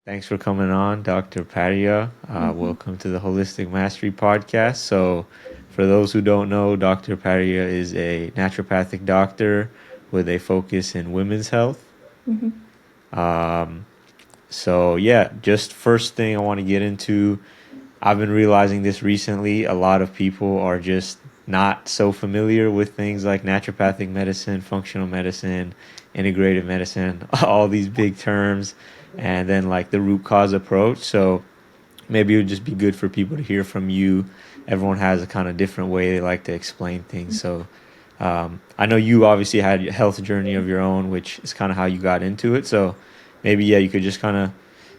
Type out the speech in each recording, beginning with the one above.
Thanks for coming on, Dr. Paria. Hmm. Welcome to the Holistic Mastery Podcast. So, for those who don't know, Dr. Paria is a naturopathic doctor with a focus in women's health. Hmm. Um, yeah, just first thing I want to get into, I've been realizing this recently. A lot of people are just not so familiar with things like naturopathic medicine, functional medicine, integrative medicine, all these big terms, and then like the root cause approach. So maybe it would just be good for people to hear from you. Everyone has a kind of different way they like to explain things. So I know you obviously had a health journey of your own, which is kind of how you got into it. So maybe, yeah, you could just kind of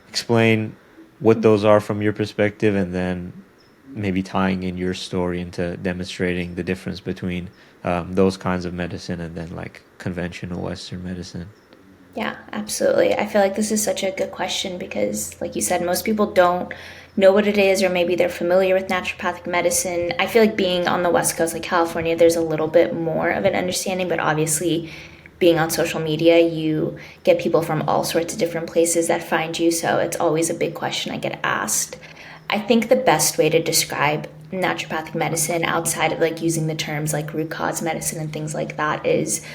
explain what those are from your perspective, and then maybe tying in your story into demonstrating the difference between those kinds of medicine and then like conventional Western medicine. Yeah, absolutely. I feel like this is such a good question because, like you said, most people don't know what it is, or maybe they're familiar with naturopathic medicine. I feel like being on the West Coast, like California, there's a little bit more of an understanding, but obviously, being on social media, you get people from all sorts of different places that find you. So it's always a big question I get asked. I think the best way to describe naturopathic medicine outside of like using the terms like root cause medicine and things like that is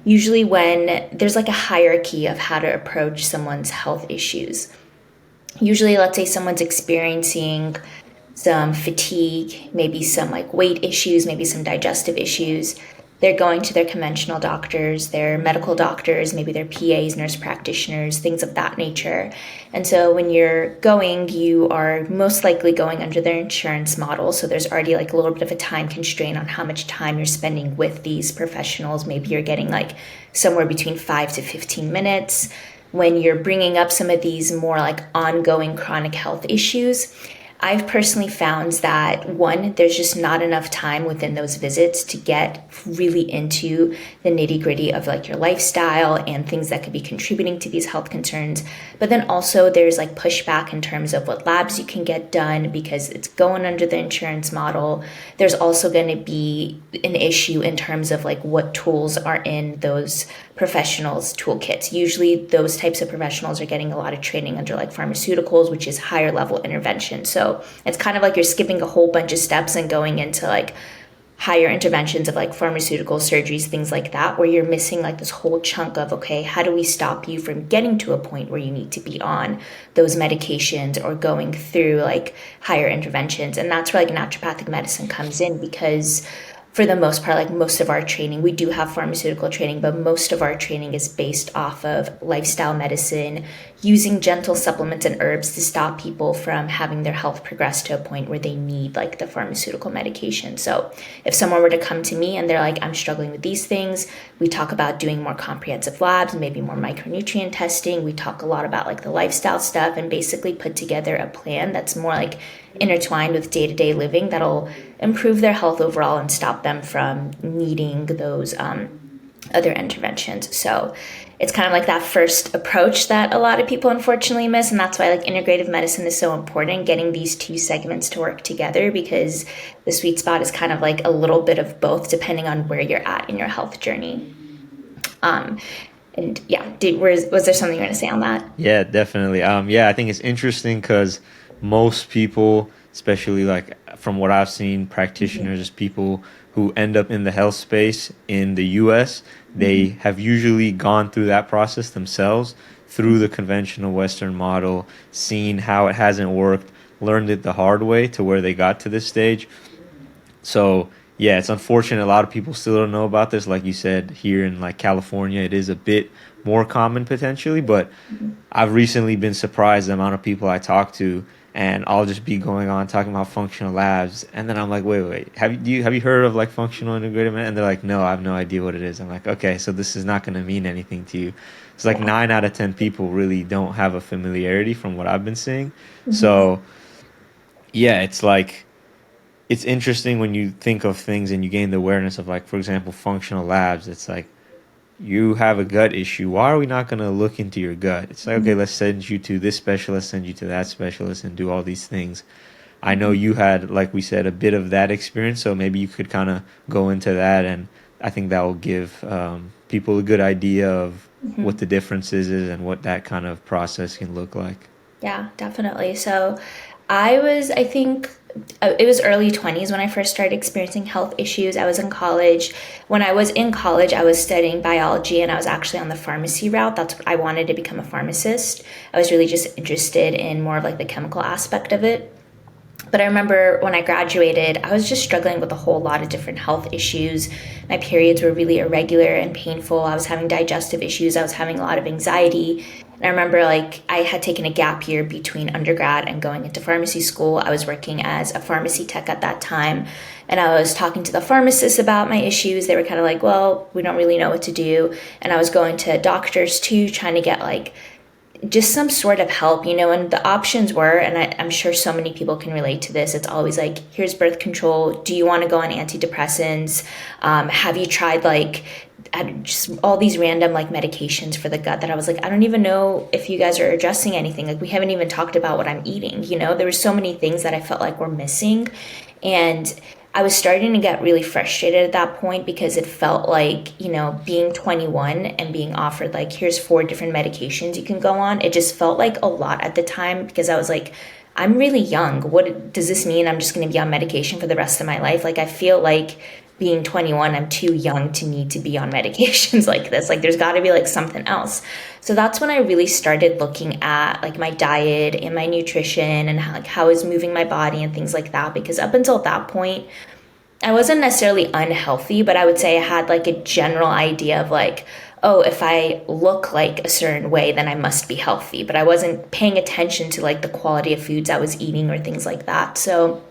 usually when there's like a hierarchy of how to approach someone's health issues. Usually, let's say someone's experiencing some fatigue, maybe some like weight issues, maybe some digestive issues. They're going to their conventional doctors, their medical doctors, maybe their PAs, nurse practitioners, things of that nature. And so when you're going, you are most likely going under their insurance model. So there's already like a little bit of a time constraint on how much time you're spending with these professionals. Maybe you're getting like somewhere between 5 to 15 minutes. When you're bringing up some of these more like ongoing chronic health issues, I've personally found that one, there's just not enough time within those visits to get really into the nitty gritty of like your lifestyle and things that could be contributing to these health concerns. But then also there's like pushback in terms of what labs you can get done because it's going under the insurance model. There's also going to be an issue in terms of like what tools are in those professionals' toolkits. Usually, those types of professionals are getting a lot of training under like pharmaceuticals, which is higher level intervention. So it's kind of like you're skipping a whole bunch of steps and going into like higher interventions of like pharmaceutical surgeries, things like that, where you're missing like this whole chunk of, okay, how do we stop you from getting to a point where you need to be on those medications or going through like higher interventions? And that's where like naturopathic medicine comes in because for the most part, like most of our training, we do have pharmaceutical training, but most of our training is based off of lifestyle medicine, using gentle supplements and herbs to stop people from having their health progress to a point where they need like the pharmaceutical medication. So if someone were to come to me and they're like, I'm struggling with these things, we talk about doing more comprehensive labs, maybe more micronutrient testing. We talk a lot about like the lifestyle stuff and basically put together a plan that's more like intertwined with day-to-day living that'll improve their health overall and stop them from needing those other interventions. So it's kind of like that first approach that a lot of people unfortunately miss, and that's why like integrative medicine is so important, getting these two segments to work together, because the sweet spot is kind of like a little bit of both depending on where you're at in your health journey. um and yeah, was there something you want to say on that? Yeah, definitely. Yeah, I think it's interesting because most people, especially like from what I've seen, Mm-hmm. practitioners, people who end up in the health space in the US, they Mm-hmm. have usually gone through that process themselves through the conventional Western model, seen how it hasn't worked, learned it the hard way to where they got to this stage. So yeah, it's unfortunate a lot of people still don't know about this. Like you said, here in like California, it is a bit more common potentially, but I've recently been surprised the amount of people I talk to, and I'll just be going on talking about functional labs, and then I'm like, wait, have you heard of like functional integrated med? And they're like, no, I have no idea what it is. I'm like, okay, so this is not going to mean anything to you. It's like Yeah. 9 out of 10 people really don't have a familiarity from what I've been seeing. Mm-hmm. So yeah, it's like it's interesting when you think of things and you gain the awareness of like, for example, functional labs. It's like you have a gut issue. Why are we not going to look into your gut? It's like, okay, let's send you to this specialist, send you to that specialist, and do all these things. I know you had, like we said, a bit of that experience, so maybe you could kind of go into that, and I think that will give people a good idea of what the differences is and what that kind of process can look like. Yeah, definitely. So I think it was early 20s when I first started experiencing health issues. I was in college. When I was in college, I was studying biology and I was actually on the pharmacy route. That's what I wanted to become a pharmacist. I was really just interested in more of like the chemical aspect of it. But I remember when I graduated, I was just struggling with a whole lot of different health issues. My periods were really irregular and painful. I was having digestive issues. I was having a lot of anxiety. And I remember like I had taken a gap year between undergrad and going into pharmacy school. I was working as a pharmacy tech at that time. And I was talking to the pharmacists about my issues. They were kind of like, well, we don't really know what to do. And I was going to doctors too, trying to get like just some sort of help, and the options were, and I'm sure so many people can relate to this. It's always like, here's birth control. Do you want to go on antidepressants? Have you tried like just all these random like medications for the gut that I was like, I don't even know if you guys are addressing anything. Like, we haven't even talked about what I'm eating. There were so many things that I felt like were missing. And I was starting to get really frustrated at that point because it felt like, being 21 and being offered like, here's four different medications you can go on. It just felt like a lot at the time because I was like, I'm really young. What does this mean? I'm just going to be on medication for the rest of my life? Like, I feel like being 21, I'm too young to need to be on medications like this. Like, there's got to be like something else. So that's when I really started looking at like my diet and my nutrition and how I was moving my body and things like that. Because up until that point, I wasn't necessarily unhealthy, but I would say I had like a general idea of like, oh, if I look like a certain way, then I must be healthy. But I wasn't paying attention to like the quality of foods I was eating or things like that. So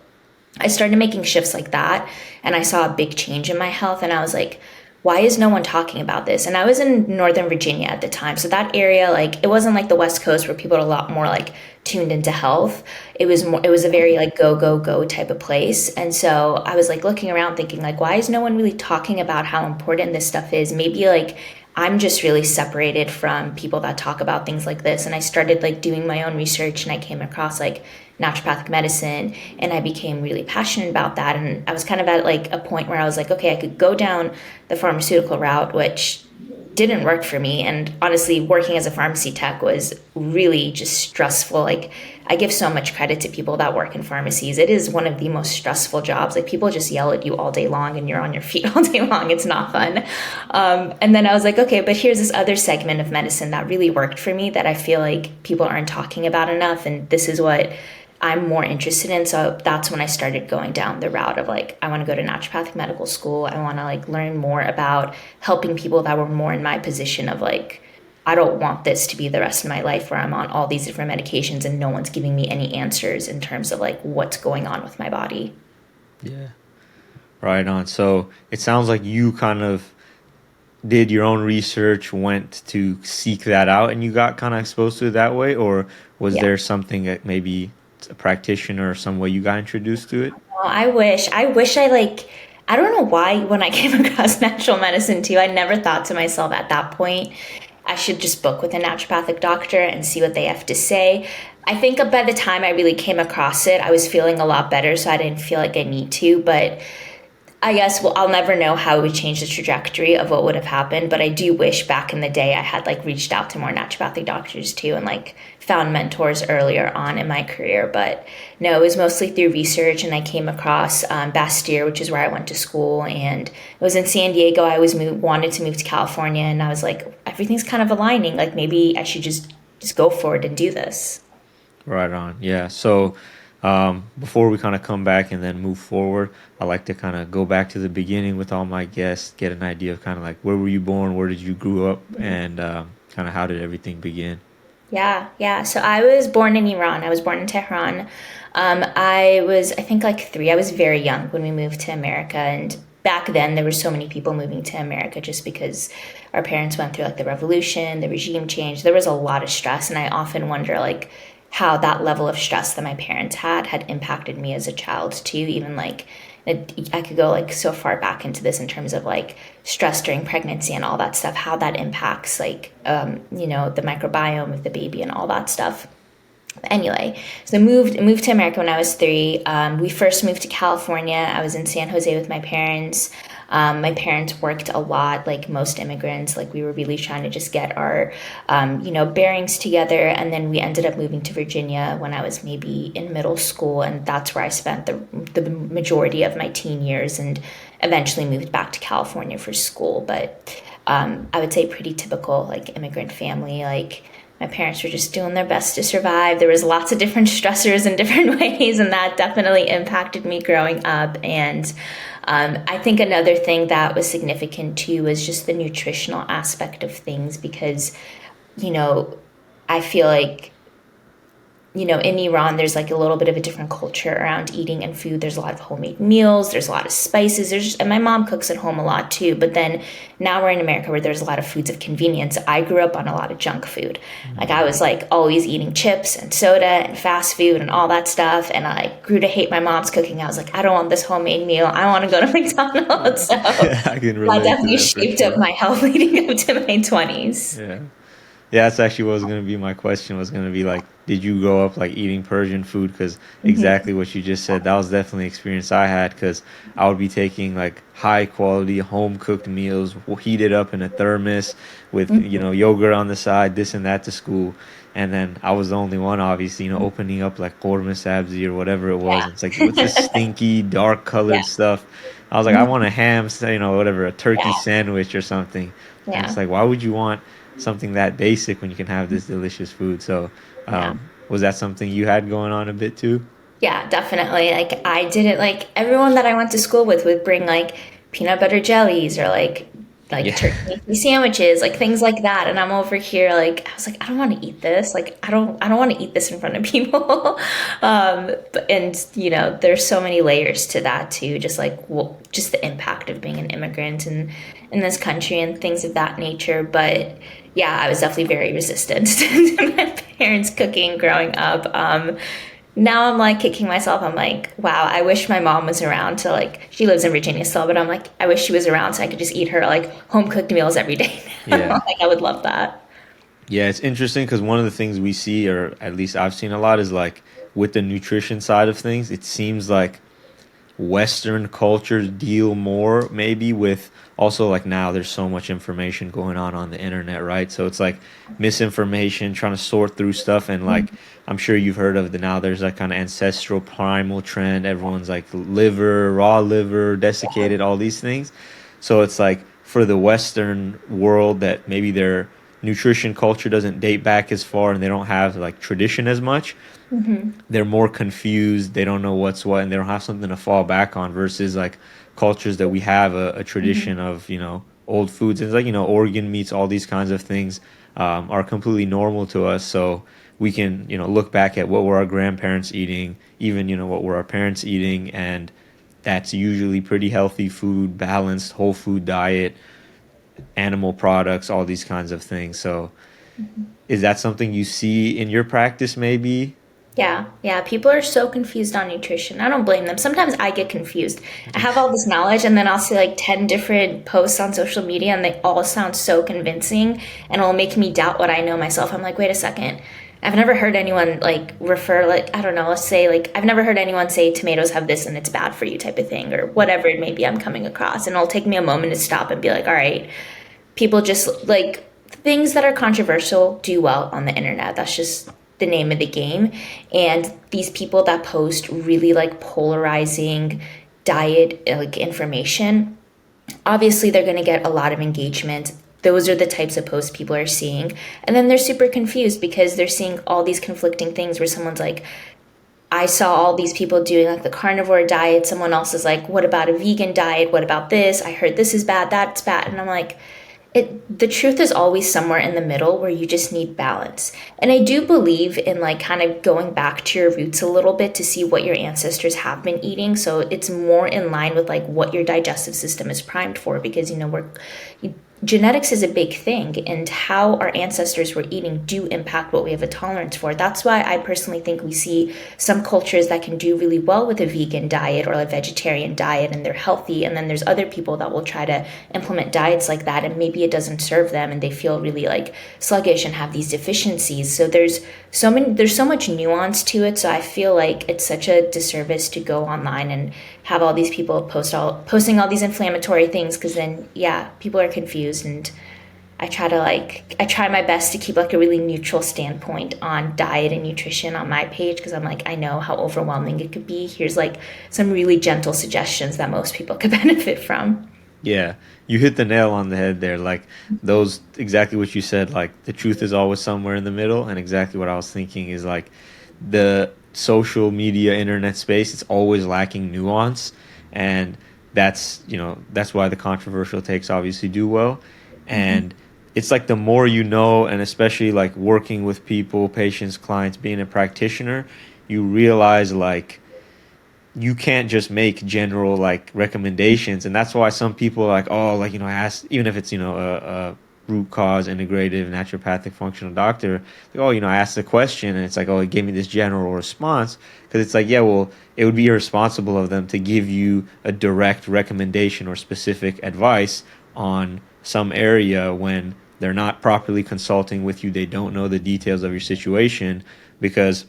I started making shifts like that and I saw a big change in my health and I was like, why is no one talking about this? And I was in Northern Virginia at the time. So that area, like, it wasn't like the West Coast where people are a lot more like tuned into health. It was a very like go, go, go type of place. And so I was like looking around thinking like, why is no one really talking about how important this stuff is? Maybe like I'm just really separated from people that talk about things like this. And I started like doing my own research and I came across like naturopathic medicine and I became really passionate about that. And I was kind of at like a point where I was like, okay, I could go down the pharmaceutical route, which didn't work for me. And honestly, working as a pharmacy tech was really just stressful. Like, I give so much credit to people that work in pharmacies. It is one of the most stressful jobs. Like, people just yell at you all day long and you're on your feet all day long. It's not fun. And then I was like, okay, but here's this other segment of medicine that really worked for me that I feel like people aren't talking about enough. And this is what I'm more interested in. So that's when I started going down the route of like, I want to go to naturopathic medical school. I want to like learn more about helping people that were more in my position of like, I don't want this to be the rest of my life where I'm on all these different medications and no one's giving me any answers in terms of like what's going on with my body. Yeah. Right on. So it sounds like you kind of did your own research, went to seek that out, and you got kind of exposed to it that way, or was Yeah. there something that maybe a practitioner or some way you got introduced to it? Well, I wish I like, I don't know why when I came across natural medicine too, I never thought to myself at that point, I should just book with a naturopathic doctor and see what they have to say. I think by the time I really came across it, I was feeling a lot better, so I didn't feel like I need to. But I guess, well, I'll never know how it would change the trajectory of what would have happened, but I do wish back in the day I had like reached out to more naturopathic doctors too and like found mentors earlier on in my career. But no, it was mostly through research, and I came across Bastyr, which is where I went to school, and it was in San Diego. I was wanted to move to California, and I was like, everything's kind of aligning. Like, maybe I should just go for it and do this. Right on. Yeah. So before we kind of come back and then move forward, I like to kind of go back to the beginning with all my guests, get an idea of kind of like where were you born, where did you grow up, and kind of how did everything begin? Yeah, yeah. So I was born in Iran. I was born in Tehran. I was, I think, like three. I was very young when we moved to America. And back then, there were so many people moving to America just because our parents went through like the revolution, the regime change. There was a lot of stress. And I often wonder, like, how that level of stress that my parents had impacted me as a child, too. Even like, I could go like so far back into this in terms of like stress during pregnancy and all that stuff, how that impacts like the microbiome of the baby and all that stuff. Anyway, so moved to America when I was 3. We first moved to California. I was in San Jose with my parents. My parents worked a lot, like most immigrants. Like we were really trying to just get our, bearings together. And then we ended up moving to Virginia when I was maybe in middle school, and that's where I spent the majority of my teen years, and eventually moved back to California for school. But I would say pretty typical, like immigrant family. Like my parents were just doing their best to survive. There was lots of different stressors in different ways, and that definitely impacted me growing up. And I think another thing that was significant too was just the nutritional aspect of things, because, you know, I feel like, in Iran, there's like a little bit of a different culture around eating and food. There's a lot of homemade meals. There's a lot of spices. And my mom cooks at home a lot too. But then now we're in America where there's a lot of foods of convenience. I grew up on a lot of junk food. Like I was like always eating chips and soda and fast food and all that stuff. And I grew to hate my mom's cooking. I was like, I don't want this homemade meal. I want to go to McDonald's. So I can that relate to definitely that for shaped up sure. my health leading up to my 20s. Yeah. Yeah, that's actually what was going to be my question, was going to be like, did you grow up like eating Persian food? Because exactly what you just said, that was definitely an experience I had, because I would be taking like high quality home cooked meals, heated up in a thermos with, yogurt on the side, this and that to school. And then I was the only one, obviously, opening up like korma sabzi or whatever it was. It's like, what's this stinky, dark Yeah. colored stuff? I was like, I want a ham, whatever, a turkey Yeah. sandwich or something. And it's Yeah. like, why would you want something that basic when you can have this delicious food? So, Yeah. was that something you had going on a bit too? Yeah, definitely. Like I didn't like everyone that I went to school with would bring like peanut butter jellies or like Yeah. turkey sandwiches, like things like that. And I'm over here like I was like, I don't want to eat this. Like I don't want to eat this in front of people. And there's so many layers to that too. Just like just the impact of being an immigrant in this country and things of that nature. But yeah, I was definitely very resistant to my parents cooking growing up. Now I'm like kicking myself. I'm like, wow, I wish my mom was around to like, she lives in Virginia still, but I'm like, I wish she was around so I could just eat her like home cooked meals every day. Yeah. Like, I would love that. Yeah, it's interesting because one of the things we see, or at least I've seen a lot, is like with the nutrition side of things, it seems like Western cultures deal more maybe with, also like now there's so much information going on the internet, right? So it's like misinformation, trying to sort through stuff, and like I'm sure you've heard of the, now there's that kind of ancestral primal trend. Everyone's like liver, raw liver, desiccated, all these things. So it's like for the Western world that maybe their nutrition culture doesn't date back as far and they don't have like tradition as much, they're more confused. They don't know what's what, and they don't have something to fall back on. Versus like cultures that we have a tradition of, old foods. And it's like, organ meats, all these kinds of things are completely normal to us. So we can, look back at what were our grandparents eating, even, what were our parents eating, and that's usually pretty healthy food, balanced whole food diet, animal products, all these kinds of things. So is that something you see in your practice maybe? Yeah, yeah. People are so confused on nutrition. I don't blame them. Sometimes I get confused. I have all this knowledge, and then I'll see like 10 different posts on social media, and they all sound so convincing, and it'll make me doubt what I know myself. I'm like, wait a second. I've never heard anyone like refer, like, I don't know, let's say, like, I've never heard anyone say tomatoes have this and it's bad for you type of thing, or whatever it may be I'm coming across. And it'll take me a moment to stop and be like, all right, people just like things that are controversial do well on the internet. That's just the name of the game. And these people that post really like polarizing diet like information, obviously they're going to get a lot of engagement. Those are the types of posts people are seeing. And then they're super confused because they're seeing all these conflicting things where someone's like, I saw all these people doing like the carnivore diet. Someone else is like, what about a vegan diet? What about this? I heard this is bad, that's bad. And I'm like, the truth is always somewhere in the middle where you just need balance. And I do believe in like kind of going back to your roots a little bit to see what your ancestors have been eating. So it's more in line with like what your digestive system is primed for, because genetics is a big thing, and how our ancestors were eating do impact what we have a tolerance for. That's why I personally think we see some cultures that can do really well with a vegan diet or a vegetarian diet and they're healthy, and then there's other people that will try to implement diets like that and maybe it doesn't serve them and they feel really like sluggish and have these deficiencies. So there's so much nuance to it. So I feel like it's such a disservice to go online and have all these people posting all these inflammatory things, because then yeah, people are confused. And I try my best to keep like a really neutral standpoint on diet and nutrition on my page, because I'm like, I know how overwhelming it could be. Here's like some really gentle suggestions that most people could benefit from. Yeah, you hit the nail on the head there. Like those, exactly what you said. Like the truth is always somewhere in the middle, and exactly what I was thinking is like the social media, internet space. It's always lacking nuance, and that's why the controversial takes obviously do well, Mm-hmm. and it's like the more you know, and especially like working with people, patients, clients, being a practitioner, you realize like you can't just make general like recommendations, and that's why some people are like, oh, like I asked, even if it's a root cause integrative naturopathic functional doctor, like, oh, I asked a question and it's like, oh, it gave me this general response, because it's like, yeah, well, it would be irresponsible of them to give you a direct recommendation or specific advice on some area when they're not properly consulting with you, they don't know the details of your situation, because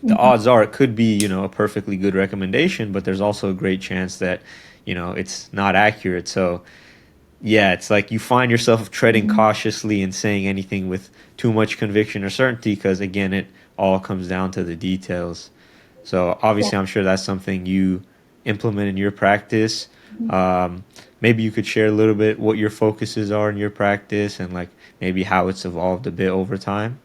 the Mm-hmm. odds are it could be, a perfectly good recommendation, but there's also a great chance that, it's not accurate. So, yeah, it's like you find yourself treading Mm-hmm. cautiously and saying anything with too much conviction or certainty, because, again, it all comes down to the details. So, Yeah. obviously, I'm sure that's something you implement in your practice. Um, Maybe you could share a little bit what your focuses are in your practice and, like, maybe how it's evolved a bit over time.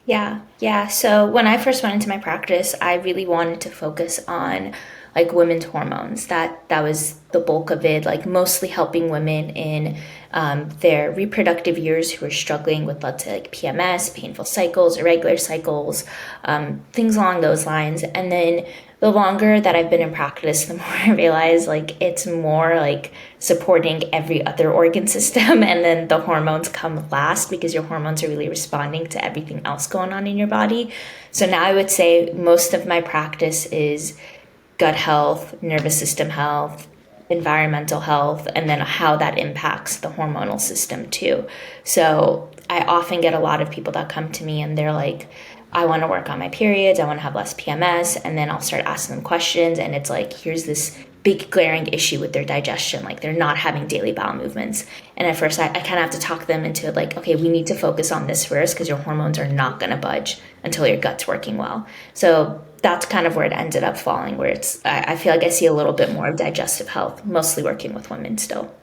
Yeah, yeah. So when I first went into my practice, I really wanted to focus on like women's hormones. That was the bulk of it, like mostly helping women in their reproductive years who are struggling with, let's say, like PMS, painful cycles, irregular cycles, things along those lines. And then the longer that I've been in practice, the more I realize like it's more like supporting every other organ system, and then the hormones come last because your hormones are really responding to everything else going on in your body. So now I would say most of my practice is gut health, nervous system health, environmental health, and then how that impacts the hormonal system too. So I often get a lot of people that come to me and they're like, I want to work on my periods, I want to have less PMS, and then I'll start asking them questions, and it's like, here's this big glaring issue with their digestion, like they're not having daily bowel movements. And at first I kind of have to talk them into it, like, okay, we need to focus on this first because your hormones are not going to budge until your gut's working well. So that's kind of where it ended up falling, where I feel like I see a little bit more of digestive health, mostly working with women still.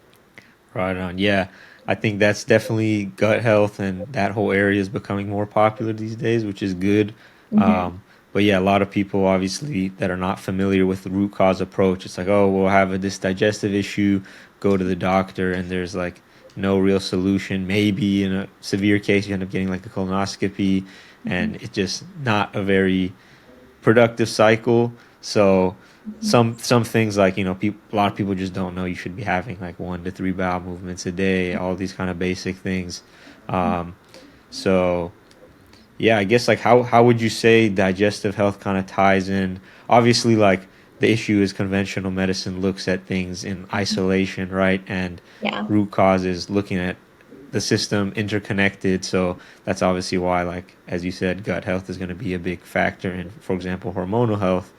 Right on. Yeah. I think that's definitely gut health, and that whole area is becoming more popular these days, which is good. Mm-hmm. But yeah, a lot of people obviously that are not familiar with the root cause approach, it's like, oh, we'll have this digestive issue, go to the doctor, and there's like no real solution. Maybe in a severe case, you end up getting like a colonoscopy, and Mm-hmm. it's just not a very productive cycle. So some things like a lot of people just don't know you should be having like 1 to 3 bowel movements a day, all these kind of basic things. Um, so yeah, I guess like how would you say digestive health kind of ties in? Obviously, like the issue is conventional medicine looks at things in isolation, right? And Yeah. root causes looking at the system interconnected. So that's obviously why, like as you said, gut health is going to be a big factor in, for example, hormonal health.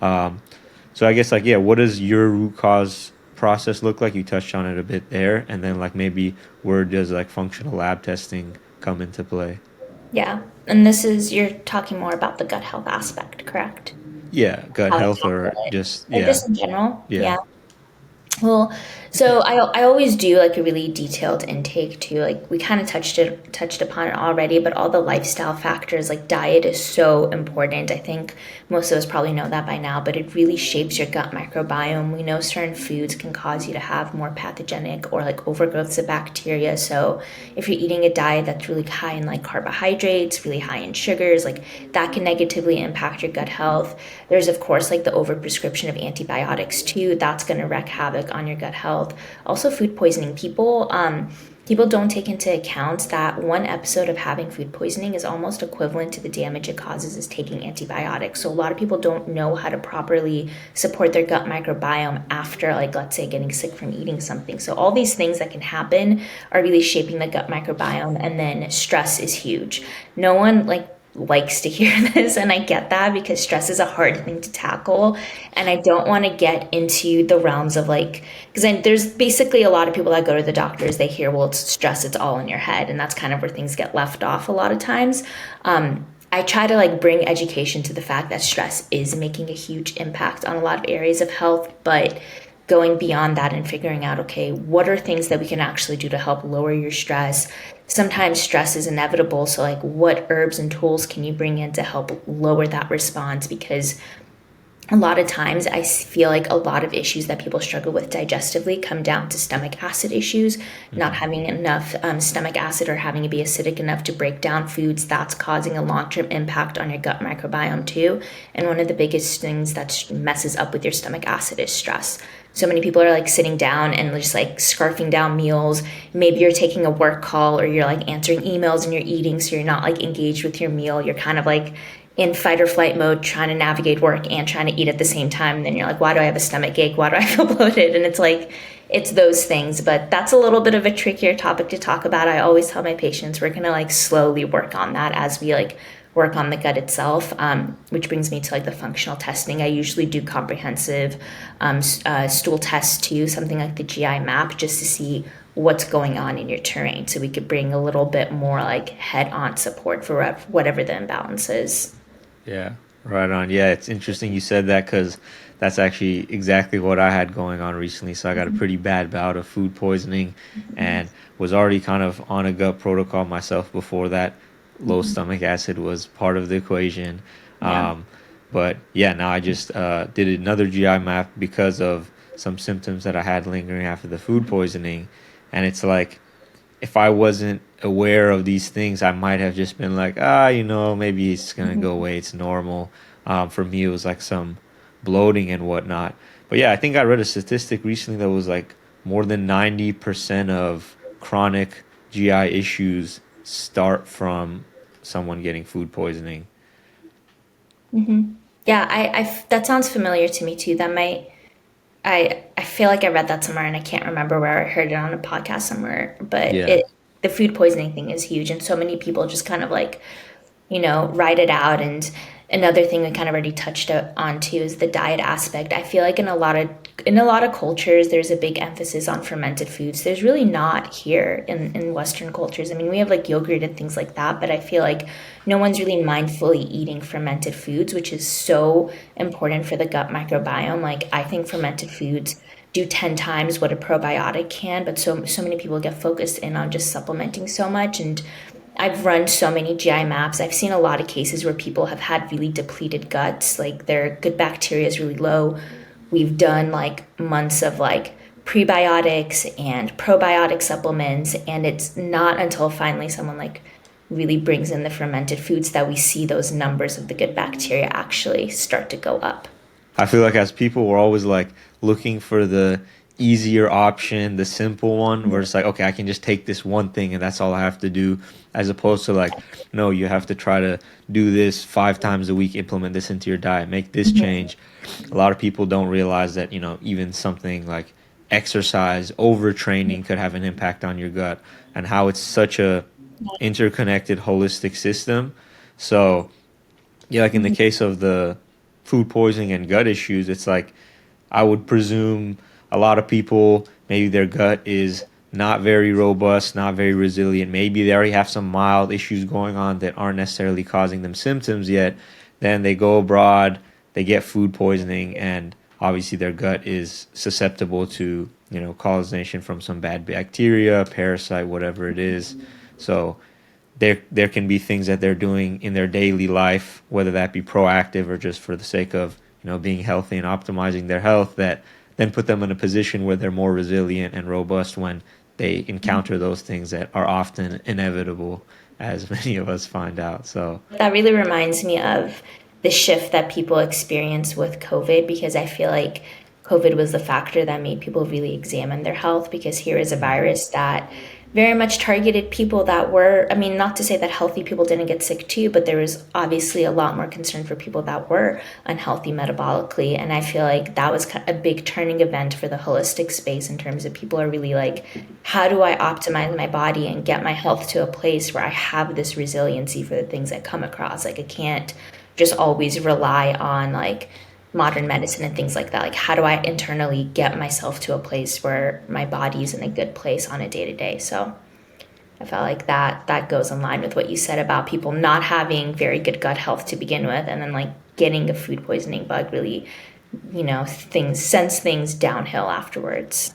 Um, so I guess like yeah, what does your root cause process look like? You touched on it a bit there, and then like maybe where does like functional lab testing come into play? Yeah. And this is, you're talking more about the gut health aspect, correct? Yeah, gut How to health tackle or it. just Or yeah, just in general. yeah. Yeah. Well, so I always do like a really detailed intake too. Like we kind of touched upon it already, but all the lifestyle factors like diet is so important. I think most of us probably know that by now, but it really shapes your gut microbiome. We know certain foods can cause you to have more pathogenic or like overgrowths of bacteria. So if you're eating a diet that's really high in like carbohydrates, really high in sugars, like that can negatively impact your gut health. There's of course like the overprescription of antibiotics too. That's going to wreak havoc on your gut health. Also, food poisoning. People people don't take into account that one episode of having food poisoning is almost equivalent to the damage it causes as taking antibiotics. So a lot of people don't know how to properly support their gut microbiome after, like, let's say, getting sick from eating something. So all these things that can happen are really shaping the gut microbiome. And then stress is huge. No one likes to hear this, and I get that because stress is a hard thing to tackle. And I don't want to get into the realms of, like, because there's basically a lot of people that go to the doctors, they hear, well, it's stress, it's all in your head, and that's kind of where things get left off a lot of times. I try to, like, bring education to the fact that stress is making a huge impact on a lot of areas of health, but going beyond that and figuring out, okay, what are things that we can actually do to help lower your stress? Sometimes stress is inevitable, so, like, what herbs and tools can you bring in to help lower that response? Because a lot of times I feel like a lot of issues that people struggle with digestively come down to stomach acid issues, not Hmm. having enough stomach acid or having to be acidic enough to break down foods. That's causing a long-term impact on your gut microbiome too. And one of the biggest things that messes up with your stomach acid is stress. So many people are, like, sitting down and just, like, scarfing down meals. Maybe you're taking a work call or you're, like, answering emails and you're eating, so you're not, like, engaged with your meal. You're kind of, like, in fight or flight mode, trying to navigate work and trying to eat at the same time. And then you're like, why do I have a stomach ache? Why do I feel bloated? And it's like, it's those things. But that's a little bit of a trickier topic to talk about. I always tell my patients we're going to, like, slowly work on that as we, like, work on the gut itself, which brings me to, like, the functional testing. I usually do comprehensive stool tests too, something like the GI map, just to see what's going on in your terrain, so we could bring a little bit more, like, head-on support for whatever the imbalance is. Yeah, right on. Yeah, it's interesting you said that because that's actually exactly what I had going on recently. So I got a pretty bad bout of food poisoning and was already kind of on a gut protocol myself before that. Low stomach acid was part of the equation. Yeah. Um, but yeah, now I just did another GI map because of some symptoms that I had lingering after the food poisoning. And it's like, if I wasn't aware of these things, I might have just been like, maybe it's gonna go away. It's normal. For me, it was like some bloating and whatnot. But yeah, I think I read a statistic recently that was like more than 90% of chronic GI issues start from someone getting food poisoning. Yeah, that sounds familiar to me too. That might I feel like I read that somewhere and I can't remember where I heard it on a podcast somewhere, but Yeah. it the food poisoning thing is huge and so many people just kind of, like, ride it out. And another thing we kind of already touched on too is the diet aspect. I feel like in a lot of cultures there's a big emphasis on fermented foods. There's really not here in Western cultures. I mean, we have, like, yogurt and things like that, but I feel like no one's really mindfully eating fermented foods, which is so important for the gut microbiome. Like, I think fermented foods do 10 times what a probiotic can, but so many people get focused in on just supplementing so much. And I've run so many GI maps. I've seen a lot of cases where people have had really depleted guts, like their good bacteria is really low. We've done, like, months of, like, prebiotics and probiotic supplements, and it's not until finally someone, like, really brings in the fermented foods that we see those numbers of the good bacteria actually start to go up. I feel like as people, we're always like looking for the easier option, the simple one, where it's like, okay, I can just take this one thing and that's all I have to do, as opposed to like, no, you have to try to do this 5 times a week, implement this into your diet, make this change. A lot of people don't realize that, even something like exercise, overtraining could have an impact on your gut and how it's such a interconnected, holistic system. So, yeah, like in the case of the food poisoning and gut issues, it's like I would presume a lot of people, maybe their gut is not very robust, not very resilient. Maybe they already have some mild issues going on that aren't necessarily causing them symptoms yet. Then they go abroad, they get food poisoning, and obviously their gut is susceptible to, colonization from some bad bacteria, parasite, whatever it is. So there can be things that they're doing in their daily life, whether that be proactive or just for the sake of being healthy and optimizing their health, that then put them in a position where they're more resilient and robust when they encounter those things that are often inevitable, as many of us find out. So That really reminds me of the shift that people experience with COVID, because I feel like COVID was the factor that made people really examine their health, because here is a virus that very much targeted people that were, I mean, not to say that healthy people didn't get sick too, but there was obviously a lot more concern for people that were unhealthy metabolically. And I feel like that was a big turning event for the holistic space in terms of people are really like, how do I optimize my body and get my health to a place where I have this resiliency for the things I come across? Like, I can't just always rely on like modern medicine and things like that. Like, how do I internally get myself to a place where my body's in a good place on a day to day? So I felt like that goes in line with what you said about people not having very good gut health to begin with, and then like getting a food poisoning bug really, things sends things downhill afterwards.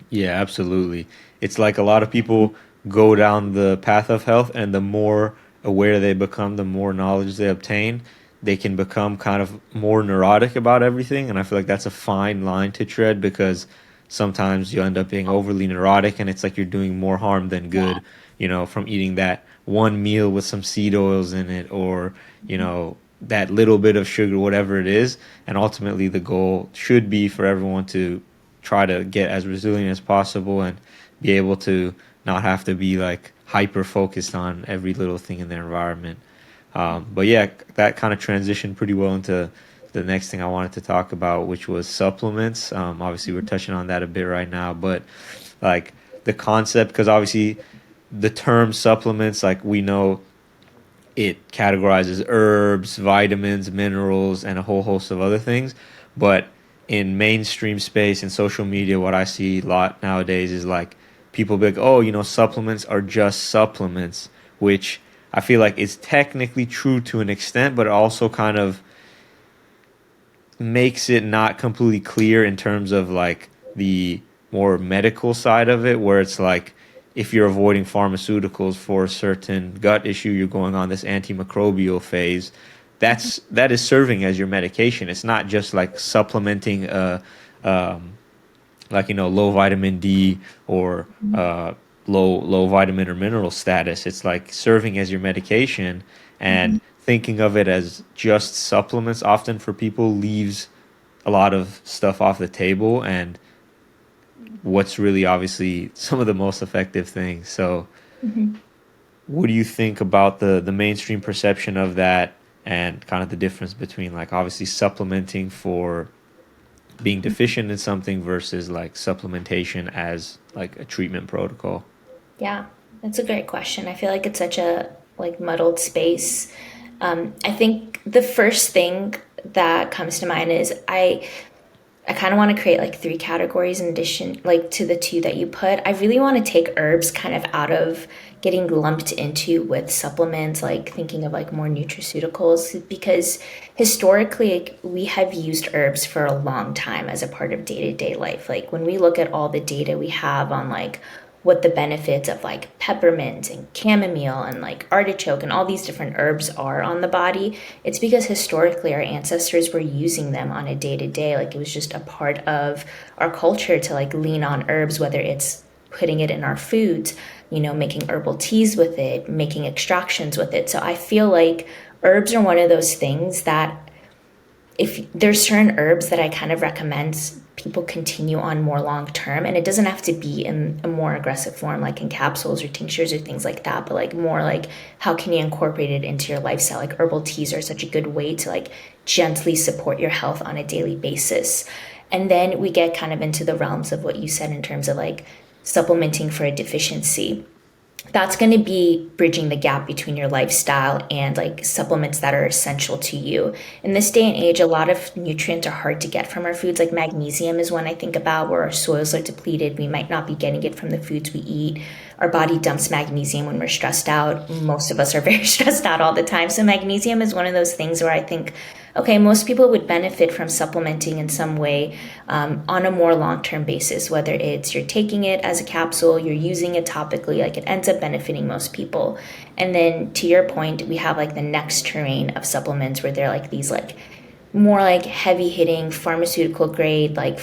Yeah, absolutely. It's like a lot of people go down the path of health, and the more aware they become, the more knowledge they obtain, they can become kind of more neurotic about everything. And I feel like that's a fine line to tread, because sometimes you end up being overly neurotic and it's like you're doing more harm than good, from eating that one meal with some seed oils in it, or, that little bit of sugar, whatever it is. And ultimately, the goal should be for everyone to try to get as resilient as possible and be able to not have to be like hyper focused on every little thing in their environment. But yeah, that kind of transitioned pretty well into the next thing I wanted to talk about, which was supplements. Obviously, we're touching on that a bit right now, but like the concept, because obviously the term supplements, like we know it categorizes herbs, vitamins, minerals, and a whole host of other things. But in mainstream space and social media, what I see a lot nowadays is like people be like, oh, supplements are just supplements, which I feel like is technically true to an extent, but it also kind of makes it not completely clear in terms of like the more medical side of it, where it's like if you're avoiding pharmaceuticals for a certain gut issue, you're going on this antimicrobial phase. That is serving as your medication. It's not just like supplementing um, like low vitamin D or low vitamin or mineral status. It's like serving as your medication, and thinking of it as just supplements often for people leaves a lot of stuff off the table, and what's really obviously some of the most effective things. So what do you think about the mainstream perception of that, and kind of the difference between like obviously supplementing for being deficient in something versus like supplementation as like a treatment protocol? Yeah, that's a great question. I feel like it's such a like muddled space. I think the first thing that comes to mind is I kind of want to create like three categories in addition, like to the two that you put. I really want to take herbs kind of out of getting lumped into with supplements, like thinking of like more nutraceuticals, because historically like, we have used herbs for a long time as a part of day to day life. Like when we look at all the data we have on like what the benefits of like peppermint and chamomile and like artichoke and all these different herbs are on the body, it's because historically our ancestors were using them on a day to day. Like it was just a part of our culture to like lean on herbs, whether it's putting it in our foods, making herbal teas with it, making extractions with it. So I feel like herbs are one of those things that if there's certain herbs that I kind of recommend people continue on more long term, and it doesn't have to be in a more aggressive form like in capsules or tinctures or things like that, but like more like how can you incorporate it into your lifestyle? Like herbal teas are such a good way to like gently support your health on a daily basis. And then we get kind of into the realms of what you said in terms of like supplementing for a deficiency. That's going to be bridging the gap between your lifestyle and like supplements that are essential to you. In this day and age, a lot of nutrients are hard to get from our foods. Like magnesium is one I think about, where our soils are depleted. We might not be getting it from the foods we eat. Our body dumps magnesium when we're stressed out. Most of us are very stressed out all the time. So magnesium is one of those things where I think, okay, most people would benefit from supplementing in some way on a more long-term basis, whether it's you're taking it as a capsule, you're using it topically, like it ends up benefiting most people. And then to your point, we have like the next terrain of supplements where they're like these like more like heavy hitting pharmaceutical grade, like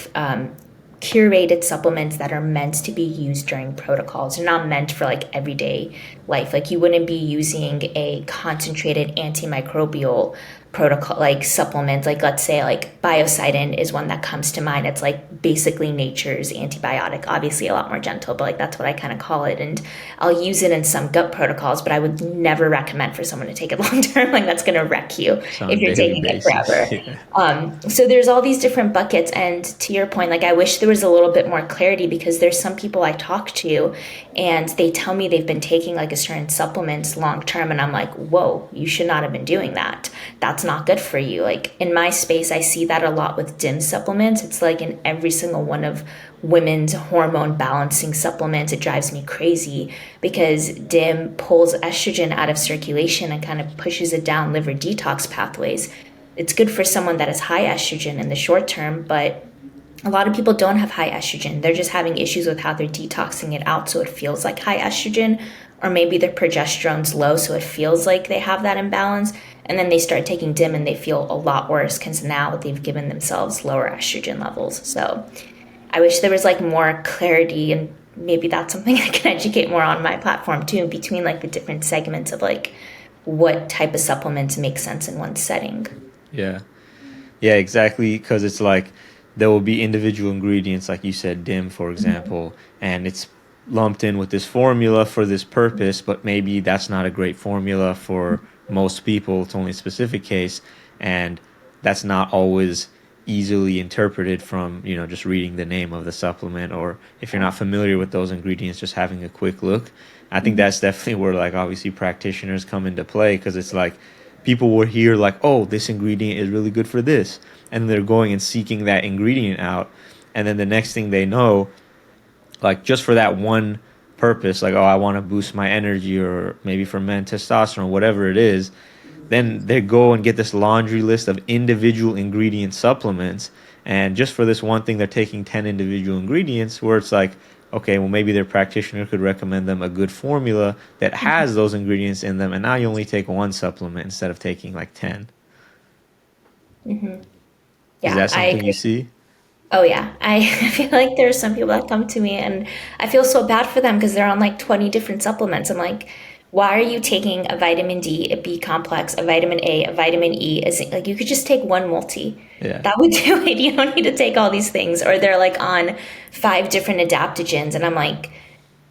curated supplements that are meant to be used during protocols. They're not meant for like everyday life. Like you wouldn't be using a concentrated antimicrobial protocol, like supplements, like let's say like biocidin is one that comes to mind. It's like basically nature's antibiotic, obviously a lot more gentle, but like that's what I kind of call it. And I'll use it in some gut protocols, but I would never recommend for someone to take it long term. Like that's going to wreck you So if on a you're daily taking it basis. forever. Yeah. So there's all these different buckets, and to your point, like I wish there was a little bit more clarity, because there's some people I talk to and they tell me they've been taking like a certain supplements long term, and I'm like, whoa, you should not have been doing that. That's not good for you. Like in my space, I see that a lot with DIM supplements. It's like in every single one of women's hormone balancing supplements. It drives me crazy because DIM pulls estrogen out of circulation and kind of pushes it down liver detox pathways. It's good for someone that has high estrogen in the short term, but a lot of people don't have high estrogen. They're just having issues with how they're detoxing it out, so it feels like high estrogen, or maybe their progesterone's low, so it feels like they have that imbalance. And then they start taking DIM and they feel a lot worse because now they've given themselves lower estrogen levels. So I wish there was like more clarity, and maybe that's something I can educate more on my platform too, between like the different segments of like what type of supplements make sense in one setting. Yeah. Yeah, exactly. Because it's like there will be individual ingredients, like you said, DIM, for example, and it's lumped in with this formula for this purpose, but maybe that's not a great formula for most people. It's only a specific case, and that's not always easily interpreted from, just reading the name of the supplement, or if you're not familiar with those ingredients, just having a quick look. I think that's definitely where, like, obviously practitioners come into play, because it's like people will hear like, oh, this ingredient is really good for this, and they're going and seeking that ingredient out, and then the next thing they know, like just for that one purpose, like, oh, I want to boost my energy, or maybe for men testosterone, whatever it is, then they go and get this laundry list of individual ingredient supplements, and just for this one thing they're taking 10 individual ingredients, where it's like, okay, well, maybe their practitioner could recommend them a good formula that has those ingredients in them, and now you only take one supplement instead of taking like 10. Is Yeah, that I something you agree. see? Oh yeah, I feel like there's some people that come to me and I feel so bad for them because they're on like 20 different supplements. I'm like, why are you taking a vitamin D, a B complex, a vitamin A, a vitamin E? Is it, like you could just take one multi. Yeah. That would do it. You don't need to take all these things. Or they're like on five different adaptogens, and I'm like,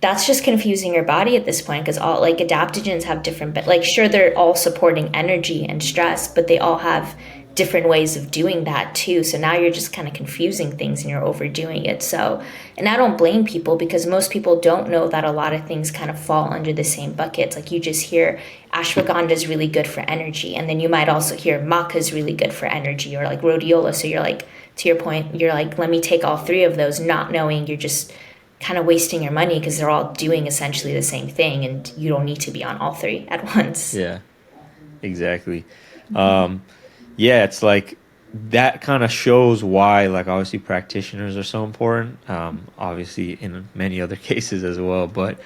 that's just confusing your body at this point, because all like adaptogens have different, but like sure they're all supporting energy and stress, but they all have different ways of doing that too. So now you're just kind of confusing things and you're overdoing it. So, and I don't blame people, because most people don't know that a lot of things kind of fall under the same buckets. Like you just hear ashwagandha is really good for energy, and then you might also hear maca is really good for energy, or like rhodiola. So you're like, to your point, you're like, let me take all three of those, not knowing you're just kind of wasting your money because they're all doing essentially the same thing, and you don't need to be on all three at once. Yeah, exactly. Um, yeah, it's like that kind of shows why, like, obviously practitioners are so important. Obviously in many other cases as well, but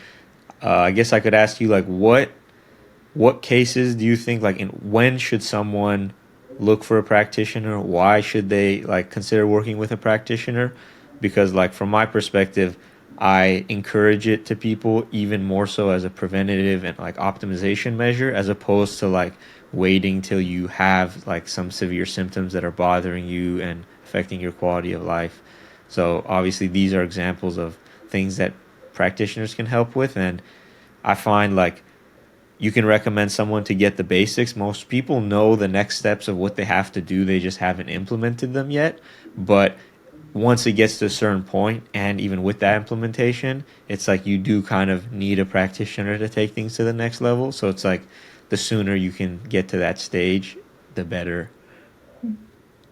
I guess I could ask you, like, what cases do you think, like, in when should someone look for a practitioner? Why should they, like, consider working with a practitioner? Because, like, from my perspective, I encourage it to people even more so as a preventative and like optimization measure, as opposed to like waiting till you have like some severe symptoms that are bothering you and affecting your quality of life. So obviously these are examples of things that practitioners can help with, and I find like you can recommend someone to get the basics. Most people know the next steps of what they have to do, they just haven't implemented them yet. But once it gets to a certain point, and even with that implementation, it's like you do kind of need a practitioner to take things to the next level. So it's like the sooner you can get to that stage, the better.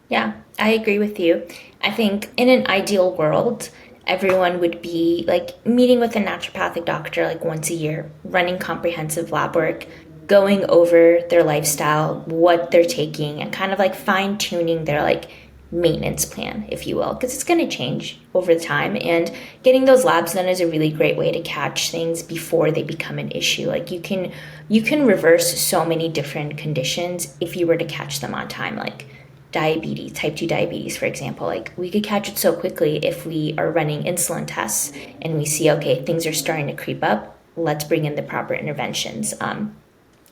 Yeah, I agree with you. I think in an ideal world, everyone would be like meeting with a naturopathic doctor like once a year, running comprehensive lab work, going over their lifestyle, what they're taking, and kind of like fine tuning their like maintenance plan, if you will, because it's going to change over time. And getting those labs done is a really great way to catch things before they become an issue. Like you can reverse so many different conditions if you were to catch them on time. Like diabetes, type 2 diabetes, for example, like we could catch it so quickly if we are running insulin tests and we see, okay, things are starting to creep up. Let's bring in the proper interventions.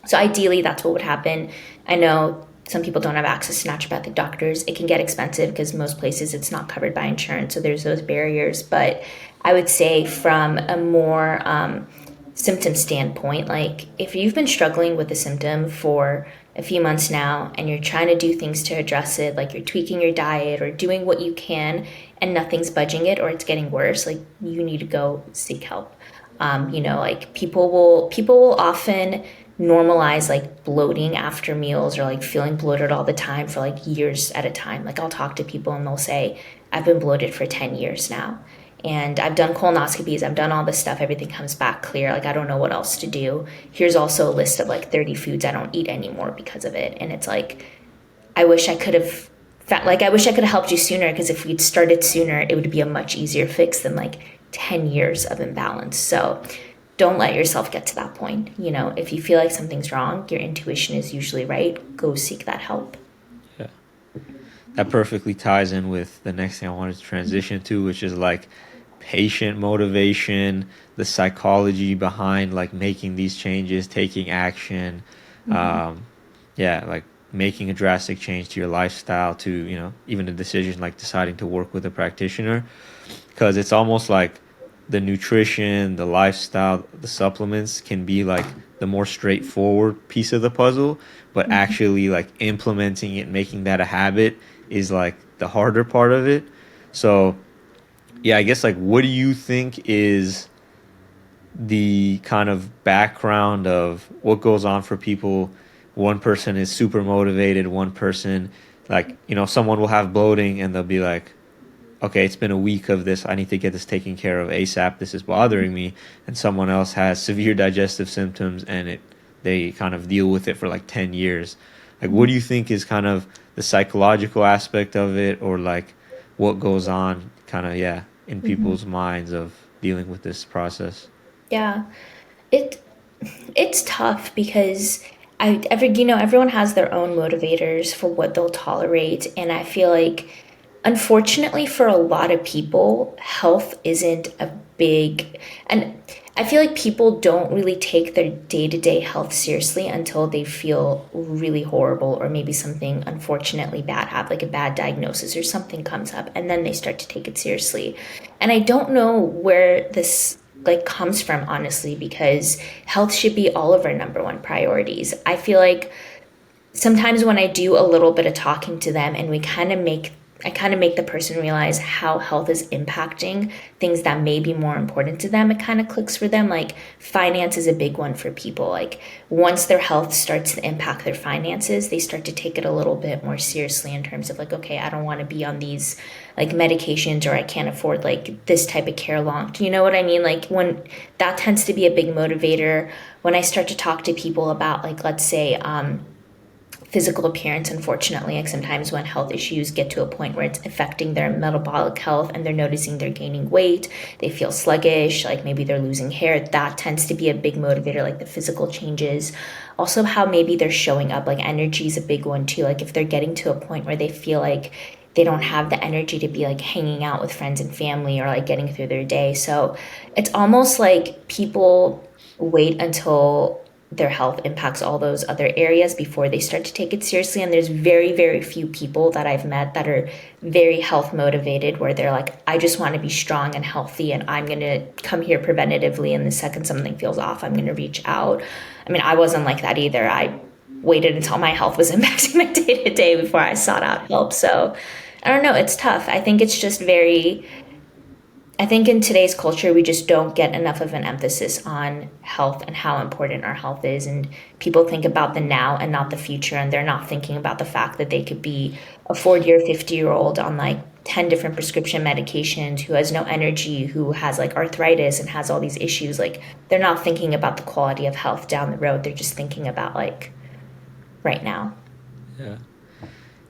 So ideally, that's what would happen. I know some people don't have access to naturopathic doctors. It can get expensive because most places it's not covered by insurance, so there's those barriers. But I would say from a more symptom standpoint, like if you've been struggling with a symptom for a few months now and you're trying to do things to address it, like you're tweaking your diet or doing what you can and nothing's budging it or it's getting worse, like you need to go seek help. Like people will often normalize like bloating after meals or like feeling bloated all the time for like years at a time. Like I'll talk to people and they'll say, I've been bloated for 10 years now. And I've done colonoscopies, I've done all this stuff, everything comes back clear. Like I don't know what else to do. Here's also a list of like 30 foods I don't eat anymore because of it. And it's like, I wish I could have I wish I could have helped you sooner because if we'd started sooner, it would be a much easier fix than like 10 years of imbalance. So don't let yourself get to that point. If you feel like something's wrong, your intuition is usually right. Go seek that help. Yeah. That perfectly ties in with the next thing I wanted to transition to, which is like patient motivation, the psychology behind like making these changes, taking action. Um, yeah, like making a drastic change to your lifestyle, to, even a decision like deciding to work with a practitioner. Because it's almost like the nutrition, the lifestyle, the supplements can be like the more straightforward piece of the puzzle, but actually like implementing it, making that a habit is like the harder part of it. So, yeah, I guess like what do you think is the kind of background of what goes on for people? One person is super motivated, one person, like, someone will have bloating and they'll be like, okay, it's been a week of this. I need to get this taken care of ASAP. This is bothering me. And someone else has severe digestive symptoms and they kind of deal with it for like 10 years. Like, what do you think is kind of the psychological aspect of it, or like what goes on kind of, yeah, in people's minds of dealing with this process? Yeah. It it's tough because everyone has their own motivators for what they'll tolerate, and I feel like unfortunately for a lot of people, health isn't a big, and I feel like people don't really take their day-to-day health seriously until they feel really horrible or maybe something unfortunately bad have like a bad diagnosis or something comes up and then they start to take it seriously. And I don't know where this like comes from honestly because health should be all of our number one priorities. I feel like sometimes when I do a little bit of talking to them and I kind of make the person realize how health is impacting things that may be more important to them, it kind of clicks for them. Like finance is a big one for people. Like once their health starts to impact their finances, they start to take it a little bit more seriously in terms of like, okay, I don't want to be on these like medications or I can't afford like this type of care long. Do you know what I mean? Like when that tends to be a big motivator when I start to talk to people about like, let's say, physical appearance, unfortunately, like sometimes when health issues get to a point where it's affecting their metabolic health and they're noticing they're gaining weight, they feel sluggish, like maybe they're losing hair, that tends to be a big motivator, like the physical changes. Also how maybe they're showing up, like energy is a big one too, like if they're getting to a point where they feel like they don't have the energy to be like hanging out with friends and family or like getting through their day. So it's almost like people wait until their health impacts all those other areas before they start to take it seriously. And there's very, very few people that I've met that are very health motivated, where they're like, I just want to be strong and healthy, and I'm going to come here preventatively. And the second something feels off, I'm going to reach out. I mean, I wasn't like that either. I waited until my health was impacting my day to day before I sought out help. So I don't know. It's tough. I think in today's culture, we just don't get enough of an emphasis on health and how important our health is. And people think about the now and not the future. And they're not thinking about the fact that they could be a 40 or 50-year-old on like 10 different prescription medications, who has no energy, who has like arthritis and has all these issues. Like they're not thinking about the quality of health down the road. They're just thinking about like right now. Yeah.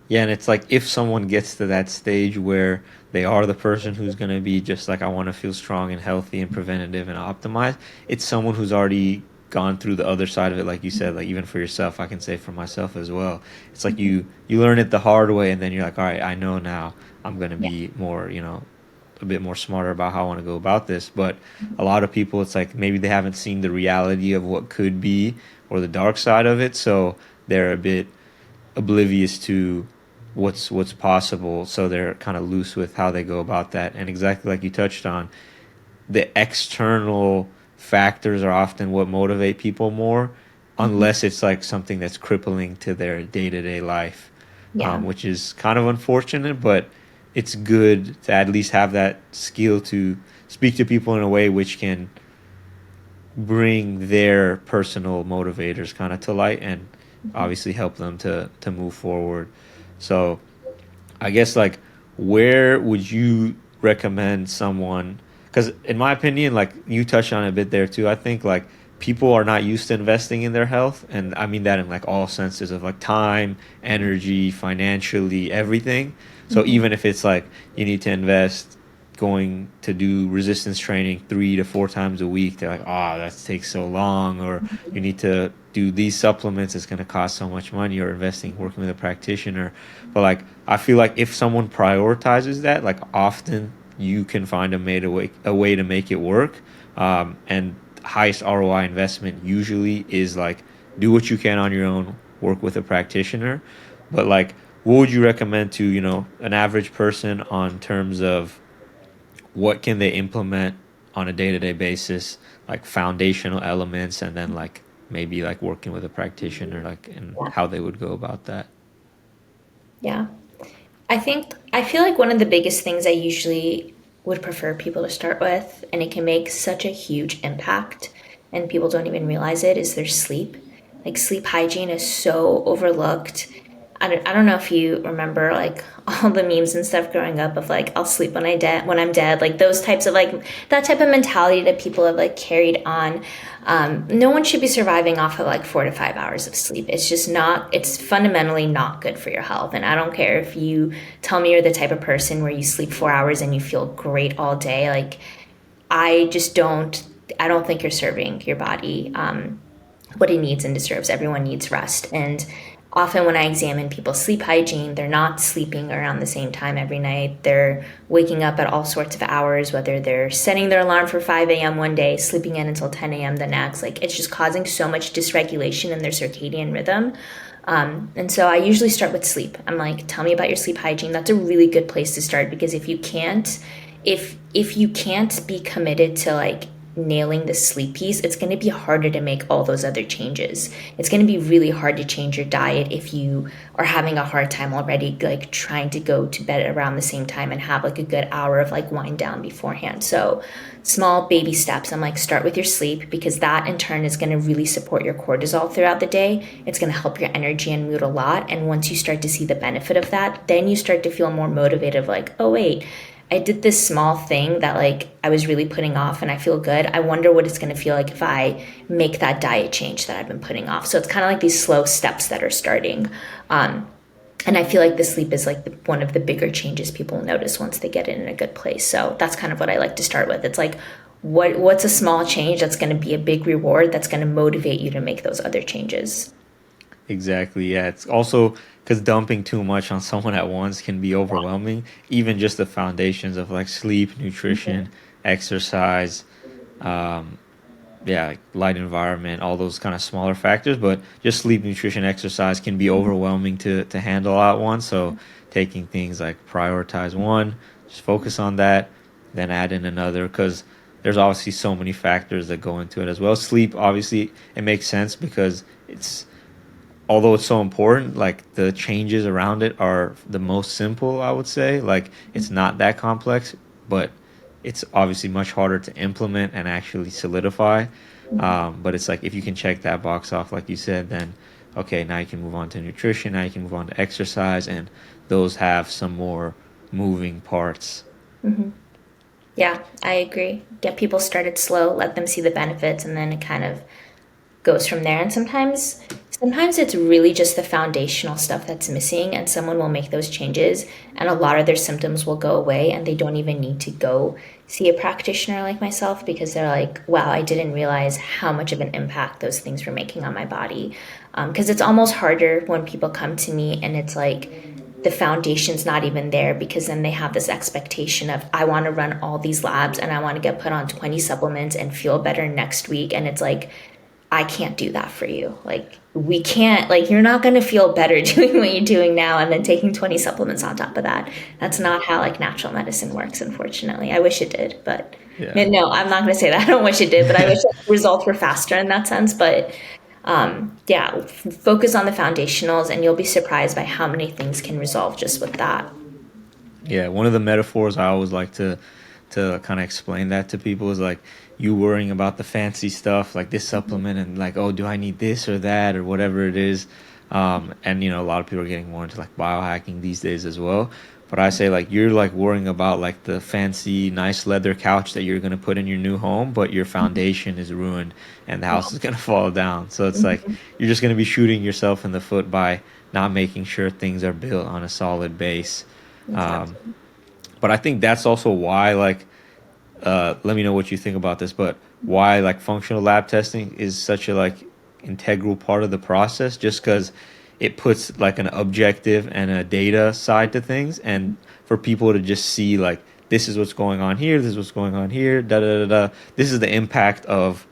Yeah, and it's like if someone gets to that stage where they are the person who's going to be just like, I want to feel strong and healthy and preventative and optimized, it's someone who's already gone through the other side of it, like you said. Like even for yourself, I can say for myself as well. It's like you learn it the hard way, and then you're like, all right, I know now. I'm going to Yeah. be more, a bit more smarter about how I want to go about this. But a lot of people, it's like maybe they haven't seen the reality of what could be or the dark side of it, so they're a bit oblivious to what's possible, so they're kind of loose with how they go about that. And exactly like you touched on, the external factors are often what motivate people more, Hmm. unless it's like something that's crippling to their day-to-day life, Yeah. which is kind of unfortunate, but it's good to at least have that skill to speak to people in a way which can bring their personal motivators kind of to light and obviously help them to move forward. So I guess like where would you recommend someone? Because in my opinion, like you touched on it a bit there too. I think like people are not used to investing in their health, and I mean that in like all senses of like time, energy, financially, everything. So Hmm. even if it's like you need to invest going to do resistance training 3 to 4 times a week, they're like, oh, that takes so long, or you need to do these supplements, it's going to cost so much money, or investing working with a practitioner. But like I feel like if someone prioritizes that, like often you can find a way to make it work. And highest ROI investment usually is like do what you can on your own, work with a practitioner. But like, what would you recommend to an average person on terms of what can they implement on a day-to-day basis, like foundational elements, and then like maybe like working with a practitioner, like and Yeah. how they would go about that. Yeah. I feel like one of the biggest things I usually would prefer people to start with, and it can make such a huge impact, and people don't even realize it, is their sleep. Like sleep hygiene is so overlooked. I don't know if you remember like all the memes and stuff growing up of like I'll sleep when I'm dead, like those types of like that type of mentality that people have like carried on. No one should be surviving off of like 4 to 5 hours of sleep. It's just not. It's fundamentally not good for your health. And I don't care if you tell me you're the type of person where you sleep 4 hours and you feel great all day. Like I just don't. I don't think you're serving your body what it needs and deserves. Everyone needs rest. And often when I examine people's sleep hygiene, they're not sleeping around the same time every night. They're waking up at all sorts of hours, whether they're setting their alarm for 5 a.m. one day, sleeping in until 10 a.m. the next. Like it's just causing so much dysregulation in their circadian rhythm. And so I usually start with sleep. I'm like, tell me about your sleep hygiene. That's a really good place to start because if you can't be committed to like nailing the sleep piece, it's going to be harder to make all those other changes. It's going to be really hard to change your diet if you are having a hard time already like trying to go to bed around the same time and have like a good hour of like wind down beforehand. So small baby steps. I'm like start with your sleep because that in turn is going to really support your cortisol throughout the day. It's going to help your energy and mood a lot. And once you start to see the benefit of that, then you start to feel more motivated like, oh wait, I did this small thing that like I was really putting off and I feel good. I wonder what it's going to feel like if I make that diet change that I've been putting off. So it's kind of like these slow steps that are starting. Um, and I feel like the sleep is like one of the bigger changes people notice once they get it in a good place. So that's kind of what I like to start with. It's like what's a small change that's going to be a big reward that's going to motivate you to make those other changes. Exactly. Yeah. It's also because dumping too much on someone at once can be overwhelming. Even just the foundations of like sleep, nutrition, exercise, um, yeah, like light environment, all those kind of smaller factors. But just sleep, nutrition, exercise can be overwhelming to handle at once. So taking things like prioritize one, just focus on that, then add in another because there's obviously so many factors that go into it as well. Sleep, obviously, it makes sense because it's although it's so important, like the changes around it are the most simple, I would say. Like it's not that complex, but it's obviously much harder to implement and actually solidify. But it's like if you can check that box off, like you said, then okay, now you can move on to nutrition, now you can move on to exercise, and those have some more moving parts. Yeah, I agree. Get people started slow, let them see the benefits, and then it kind of goes from there. And sometimes it's really just the foundational stuff that's missing and someone will make those changes and a lot of their symptoms will go away and they don't even need to go see a practitioner like myself because they're like, wow, I didn't realize how much of an impact those things were making on my body. Because it's almost harder when people come to me and it's like the foundation's not even there because then they have this expectation of I want to run all these labs and I want to get put on 20 supplements and feel better next week and it's like I can't do that for you. Like, we can't, like, you're not going to feel better doing what you're doing now and then taking 20 supplements on top of that. That's not how, like, natural medicine works, unfortunately. I wish it did, but Yeah. no, I'm not going to say that. I don't wish it did, but I wish the results were faster in that sense. But yeah, focus on the foundationals and you'll be surprised by how many things can resolve just with that. Yeah, one of the metaphors I always like to kind of explain that to people is like you worrying about the fancy stuff like this supplement and like, oh, do I need this or that or whatever it is. And a lot of people are getting more into like biohacking these days as well. But I say like you're like worrying about like the fancy nice leather couch that you're going to put in your new home, but your foundation is ruined and the house is going to fall down. So it's like Mhm. you're just going to be shooting yourself in the foot by not making sure things are built on a solid base. Um, Exactly. but I think that's also why, like, let me know what you think about this, but why like functional lab testing is such a like integral part of the process, just because it puts like an objective and a data side to things, and for people to just see like this is what's going on here, this is what's going on here, da da da da. This is the impact of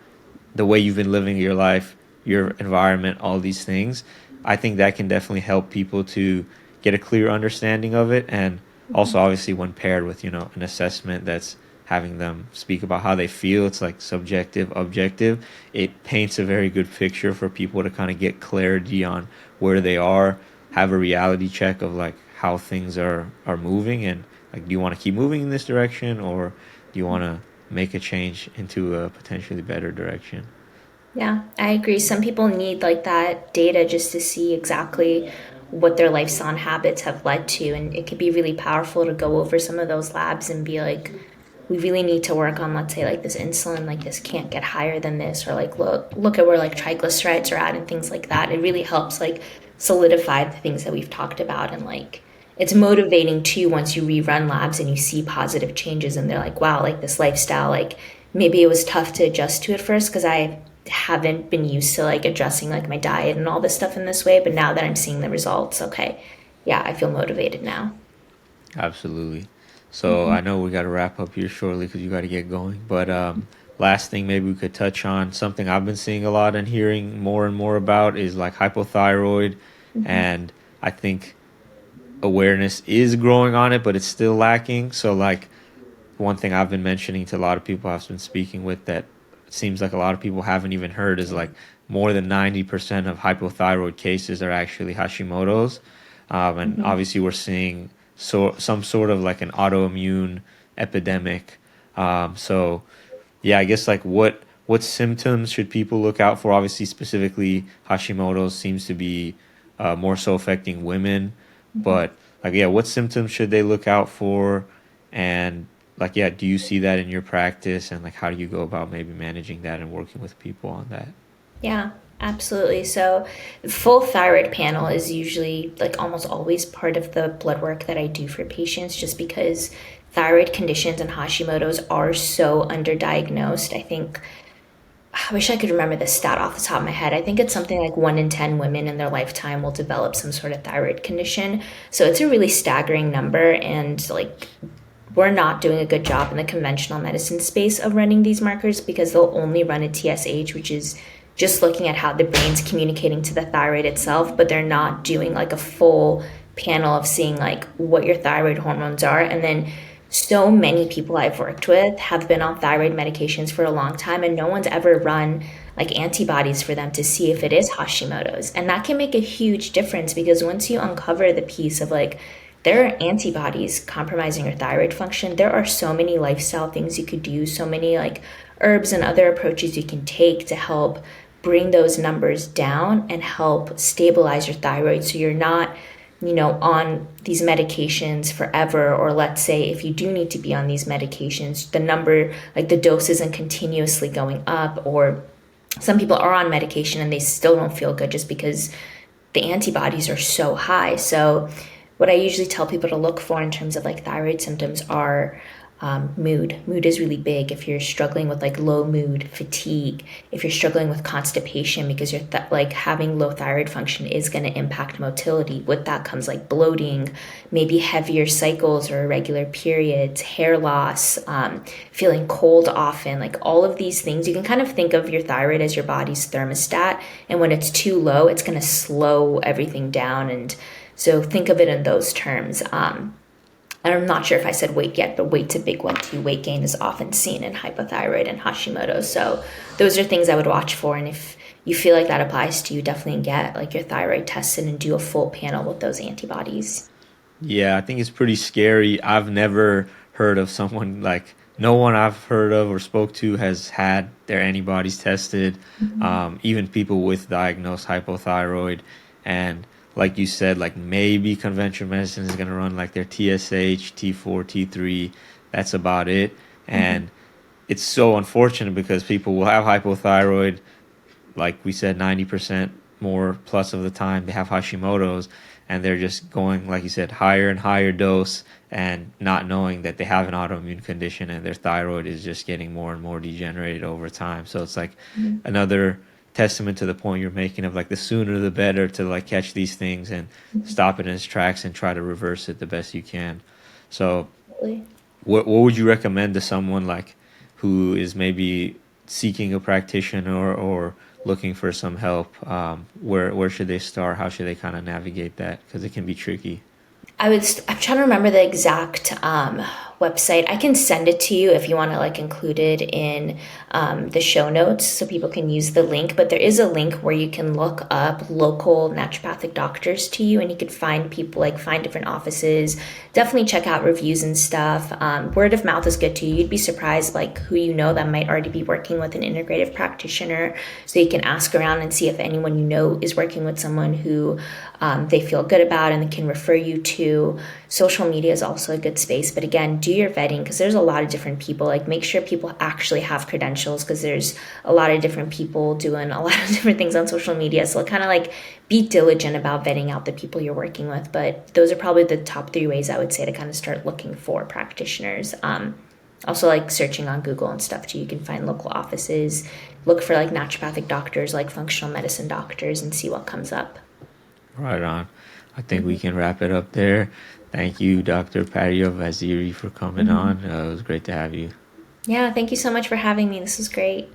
the way you've been living your life, your environment, all these things. I think that can definitely help people to get a clear understanding of it. And also, obviously, when paired with, an assessment that's having them speak about how they feel, it's like subjective, objective. It paints a very good picture for people to kind of get clarity on where they are, have a reality check of like how things are moving, and like, do you want to keep moving in this direction, or do you want to make a change into a potentially better direction? Yeah, I agree. Some people need like that data just to see exactly what their lifestyle habits have led to. And it could be really powerful to go over some of those labs and be like, we really need to work on, let's say, like this insulin, like this can't get higher than this, or like look at where like triglycerides are at and things like that. It really helps like solidify the things that we've talked about, and like it's motivating too once you rerun labs and you see positive changes and they're like, wow, like this lifestyle, like maybe it was tough to adjust to at first because I haven't been used to like addressing like my diet and all this stuff in this way, but now that I'm seeing the results, okay, yeah, I feel motivated now. Absolutely. So I know we got to wrap up here shortly because you got to get going. But last thing maybe we could touch on something I've been seeing a lot and hearing more and more about is like hypothyroid, and I think awareness is growing on it, but it's still lacking. So like one thing I've been mentioning to a lot of people I've been speaking with that seems like a lot of people haven't even heard is like more than 90% of hypothyroid cases are actually Hashimoto's. And Mm-hmm. obviously we're seeing some sort of like an autoimmune epidemic. So yeah, I guess like what symptoms should people look out for? Obviously, specifically Hashimoto's seems to be more so affecting women, but like yeah, what symptoms should they look out for? And like yeah, do you see that in your practice? And like how do you go about maybe managing that and working with people on that? Yeah, absolutely. So, full thyroid panel is usually like almost always part of the blood work that I do for patients just because thyroid conditions and Hashimoto's are so underdiagnosed. I think I wish I could remember the stat off the top of my head. I think it's something like 1 in 10 women in their lifetime will develop some sort of thyroid condition. So it's a really staggering number. And like, we're not doing a good job in the conventional medicine space of running these markers because they'll only run a TSH, which is just looking at how the brain's communicating to the thyroid itself, but they're not doing like a full panel of seeing like what your thyroid hormones are. And then so many people I've worked with have been on thyroid medications for a long time and no one's ever run like antibodies for them to see if it is Hashimoto's. And that can make a huge difference because once you uncover the piece of like there are antibodies compromising your thyroid function, there are so many lifestyle things you could do, so many like herbs and other approaches you can take to help bring those numbers down and help stabilize your thyroid so you're not on these medications forever, or let's say if you do need to be on these medications, the number, like the dose isn't continuously going up, or some people are on medication and they still don't feel good just because the antibodies are so high. So what I usually tell people to look for in terms of like thyroid symptoms are Mood is really big. If you're struggling with like low mood, fatigue, if you're struggling with constipation because like having low thyroid function is going to impact motility. With that comes like bloating, maybe heavier cycles or irregular periods, hair loss, feeling cold often. Like all of these things, you can kind of think of your thyroid as your body's thermostat, and when it's too low, it's going to slow everything down. And so think of it in those terms. And I'm not sure if I said weight yet, but weight's a big one too. Weight gain is often seen in hypothyroid and Hashimoto. So those are things I would watch for. And if you feel like that applies to you, definitely get like your thyroid tested and do a full panel with those antibodies. Yeah, I think it's pretty scary. I've never heard of someone like no one I've heard of or spoke to has had their antibodies tested. Even people with diagnosed hypothyroid, and like you said, like maybe conventional medicine is gonna run like their TSH, T4, T3. That's about it. And it's so unfortunate because people will have hypothyroid, like we said, 90% more plus of the time they have Hashimoto's, and they're just going, like you said, higher and higher dose and not knowing that they have an autoimmune condition and their thyroid is just getting more and more degenerated over time. So it's like another testament to the point you're making of like the sooner the better to like catch these things and stop it in its tracks and try to reverse it the best you can. So Really. what would you recommend to someone like who is maybe seeking a practitioner or looking for some help? Where should they start? How should they kind of navigate that? Because it can be tricky. I'm trying to remember the exact website. I can send it to you if you want to like include it in the show notes so people can use the link. But there is a link where you can look up local naturopathic doctors to you, and you could find people, like find different offices. Definitely check out reviews and stuff. Word of mouth is good too. You'd be surprised like who you know that might already be working with an integrative practitioner. So you can ask around and see if anyone you know is working with someone who they feel good about and can refer you to. Social media is also a good space, but again, do your vetting because there's a lot of different people. Like make sure people actually have credentials because there's a lot of different people doing a lot of different things on social media. So kind of like be diligent about vetting out the people you're working with. But those are probably the top three ways I would say to kind of start looking for practitioners. Also like searching on Google and stuff too. You can find local offices, look for like naturopathic doctors, like functional medicine doctors, and see what comes up. Right on. I think we can wrap it up there. Thank you, Dr. Paria Vaziri, for coming on. It was great to have you. Yeah, thank you so much for having me. This was great.